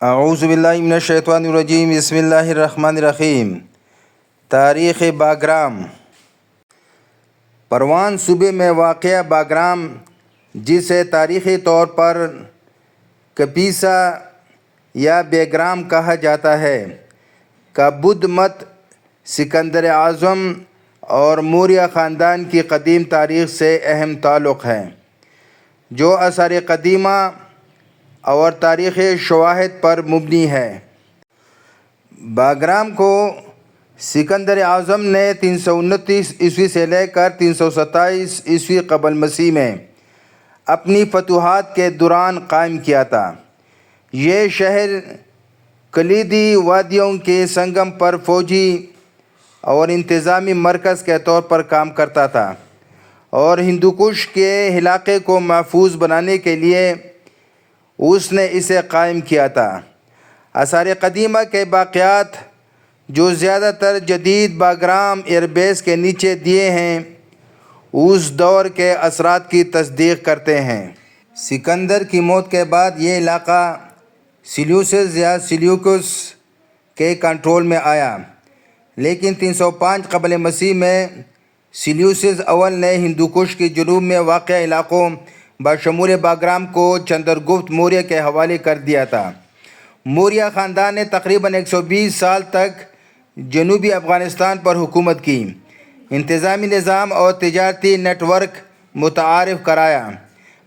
اعوذ باللہ من الشیطان الرجیم، بسم اللہ الرحمن الرحیم۔ تاریخ باگرام۔ پروان صوبے میں واقع باگرام، جسے تاریخی طور پر کپیسا یا بیگرام کہا جاتا ہے، کا بدھ مت سکندر اعظم اور موریہ خاندان کی قدیم تاریخ سے اہم تعلق ہے، جو آثار قدیمہ اور تاریخی شواہد پر مبنی ہے۔ باگرام کو سکندر اعظم نے 329 عیسوی سے لے کر 327 عیسوی قبل مسیح میں اپنی فتوحات کے دوران قائم کیا تھا۔ یہ شہر کلیدی وادیوں کے سنگم پر فوجی اور انتظامی مرکز کے طور پر کام کرتا تھا، اور ہندو کش کے علاقے کو محفوظ بنانے کے لیے اس نے اسے قائم کیا تھا۔ آثار قدیمہ کے باقیات، جو زیادہ تر جدید باگرام ایئر بیس کے نیچے دیے ہیں، اس دور کے اثرات کی تصدیق کرتے ہیں۔ سکندر کی موت کے بعد یہ علاقہ سیلیوسز یا سیلیوکس کے کنٹرول میں آیا، لیکن 305 قبل مسیح میں سیلیوسز اول نے ہندو کش کے جنوب میں واقع علاقوں بشمول باگرام کو چندرگپت موریہ کے حوالے کر دیا تھا۔ موریہ خاندان نے تقریباً 120 سال تک جنوبی افغانستان پر حکومت کی، انتظامی نظام اور تجارتی نیٹ ورک متعارف کرایا۔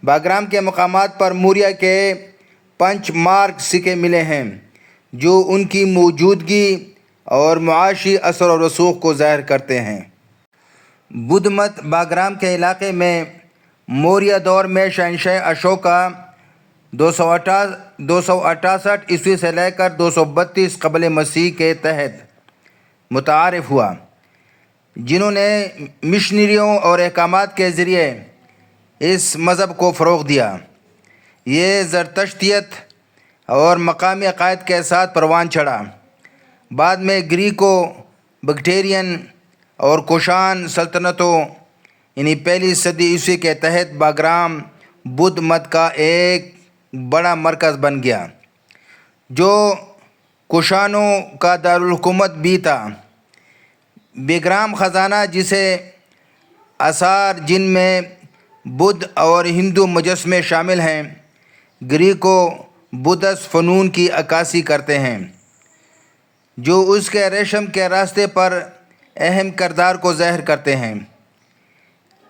باگرام کے مقامات پر موریہ کے پنچ مارک سکے ملے ہیں، جو ان کی موجودگی اور معاشی اثر و رسوخ کو ظاہر کرتے ہیں۔ بدھ مت باگرام کے علاقے میں موریہ دور میں شہنشاہ اشوکا 268 عیسوی سے لے کر 232 قبل مسیح کے تحت متعارف ہوا، جنہوں نے مشنریوں اور احکامات کے ذریعے اس مذہب کو فروغ دیا۔ یہ زرتشتیت اور مقامی عقائد کے ساتھ پروان چڑھا۔ بعد میں گریکو بکٹیرین اور کوشان سلطنتوں پہلی صدی عیسوی کے تحت باگرام بدھ مت کا ایک بڑا مرکز بن گیا، جو کوشانوں کا دارالحکومت بھی تھا۔ بیگرام خزانہ، جسے آثار جن میں بدھ اور ہندو مجسمے شامل ہیں، گریکو بدھس فنون کی عکاسی کرتے ہیں، جو اس کے ریشم کے راستے پر اہم کردار کو ظاہر کرتے ہیں۔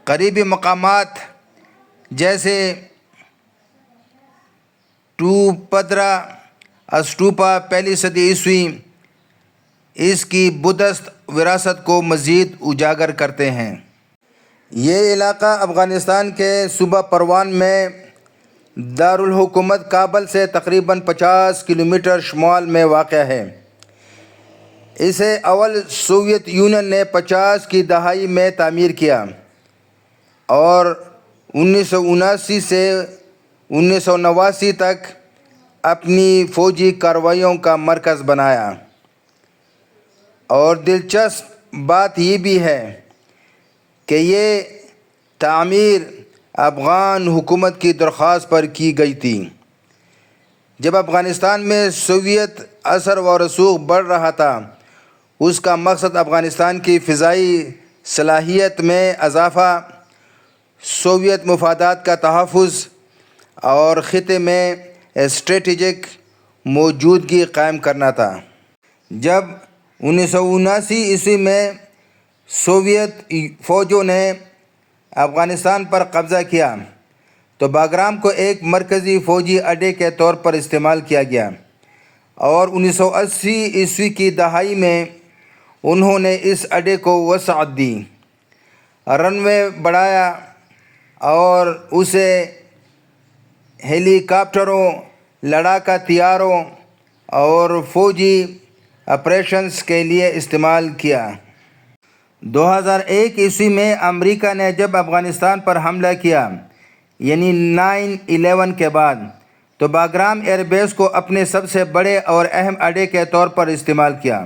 قریبی مقامات جیسے ٹوپدرا اسٹوپا پہلی صدی عیسوی اس کی بدھست وراثت کو مزید اجاگر کرتے ہیں۔ یہ علاقہ افغانستان کے صوبہ پروان میں دارالحکومت کابل سے تقریباً 50 کلومیٹر شمال میں واقع ہے۔ اسے اول سوویت یونین نے 50 کی دہائی میں تعمیر کیا اور 1979 سے 1989 تک اپنی فوجی کارروائیوں کا مرکز بنایا۔ اور دلچسپ بات یہ بھی ہے کہ یہ تعمیر افغان حکومت کی درخواست پر کی گئی تھی۔ جب افغانستان میں سوویت اثر و رسوخ بڑھ رہا تھا، اس کا مقصد افغانستان کی فضائی صلاحیت میں اضافہ، سوویت مفادات کا تحفظ اور خطے میں اسٹریٹجک موجودگی قائم کرنا تھا۔ جب 1979 عیسوی میں سوویت فوجوں نے افغانستان پر قبضہ کیا تو باگرام کو ایک مرکزی فوجی اڈے کے طور پر استعمال کیا گیا، اور 1980 عیسوی کی دہائی میں انہوں نے اس اڈے کو وسعت دی، رن وے بڑھایا اور اسے ہیلی کاپٹروں، لڑاکا طیاروں اور فوجی آپریشنز کے لیے استعمال کیا۔ 2001 عیسوی میں امریکہ نے جب افغانستان پر حملہ کیا، یعنی 9/11 کے بعد، تو باگرام ایئر بیس کو اپنے سب سے بڑے اور اہم اڈے کے طور پر استعمال کیا۔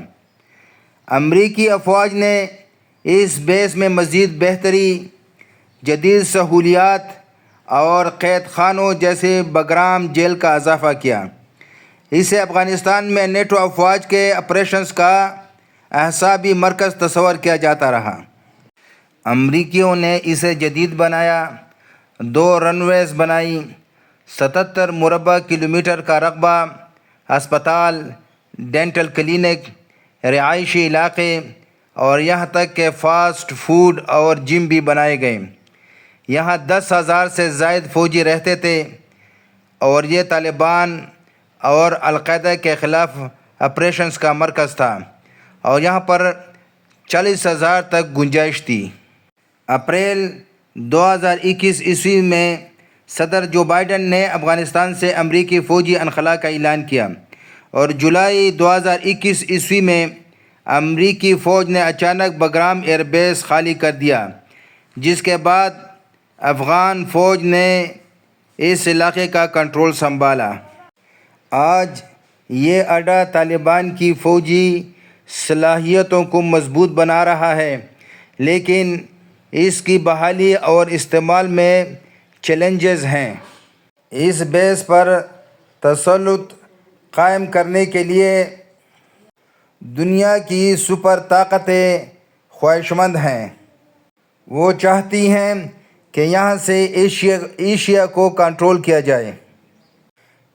امریکی افواج نے اس بیس میں مزید بہتری، جدید سہولیات اور قید خانوں جیسے باگرام جیل کا اضافہ کیا۔ اسے افغانستان میں نیٹو افواج کے آپریشنز کا اعصابی مرکز تصور کیا جاتا رہا۔ امریکیوں نے اسے جدید بنایا، 2 رن ویز بنائی، 77 مربع کلومیٹر کا رقبہ، ہسپتال، ڈینٹل کلینک، رہائشی علاقے اور یہاں تک کہ فاسٹ فوڈ اور جم بھی بنائے گئے۔ یہاں 10,000 سے زائد فوجی رہتے تھے اور یہ طالبان اور القاعدہ کے خلاف آپریشنز کا مرکز تھا اور یہاں پر 40,000 تک گنجائش تھی۔ اپریل 2021 عیسوی میں صدر جو بائیڈن نے افغانستان سے امریکی فوجی انخلاء کا اعلان کیا اور جولائی 2021 عیسوی میں امریکی فوج نے اچانک بگرام ایئر بیس خالی کر دیا، جس کے بعد افغان فوج نے اس علاقے کا کنٹرول سنبھالا۔ آج یہ اڈہ طالبان کی فوجی صلاحیتوں کو مضبوط بنا رہا ہے، لیکن اس کی بحالی اور استعمال میں چیلنجز ہیں۔ اس بیس پر تسلط قائم کرنے کے لیے دنیا کی سپر طاقتیں خواہشمند ہیں۔ وہ چاہتی ہیں کہ یہاں سے ایشیا کو کنٹرول کیا جائے۔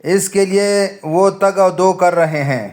اس کے لیے وہ تگ و دو کر رہے ہیں۔